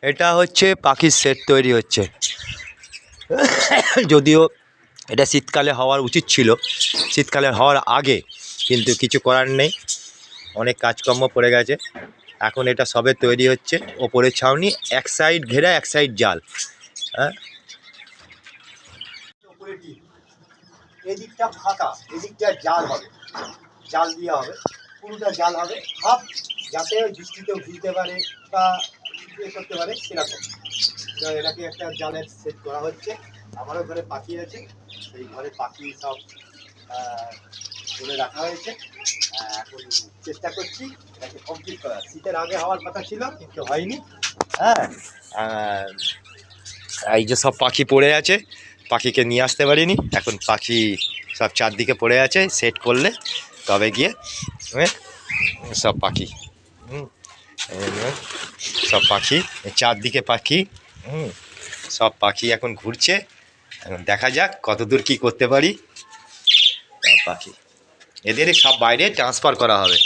এটা হচ্ছে পাখির সেট তৈরি হচ্ছে। যদিও এটা শীতকালে হওয়ার উচিত ছিল, শীতকালে হওয়ার আগে, কিন্তু কিছু করার নেই, অনেক কাজকর্ম পড়ে গেছে। এখন এটা সবে তৈরি হচ্ছে। ওপরের ছাউনি, এক সাইড ঘেরা, এক সাইড জাল। হ্যাঁ, এদিকটা ফাঁকা, এদিকটা জাল হবে, জাল দেওয়া হবে, পুরোটা জাল হবে হাফ, যাতে বৃষ্টিতেও ভিজতে পারে বা ইয়ে করতে পারে সেরকম। তো এটাকে একটা জালের সেট করা হচ্ছে। আমারও ঘরে পাখি আছে, সেই ঘরে পাখি সব বলে রাখা হয়েছে। এখন চেষ্টা করছি এটাকে কমপ্লিট করার। শীতের আগে হওয়ার কথা ছিল কিন্তু হয়নি। হ্যাঁ, এই যে সব পাখি পড়ে আছে, পাখিকে নিয়ে আসতে পারিনি। এখন পাখি সব চারদিকে পড়ে আছে, সেট করলে তবে গিয়ে সব পাখি সব পাখি চারদিকে পাখি সব পাখি এখন ঘুরছে। এখন দেখা যাক কতদূর কি করতে পারি। সব পাখি এদের সব বাইরে ট্রান্সফার করা হবে।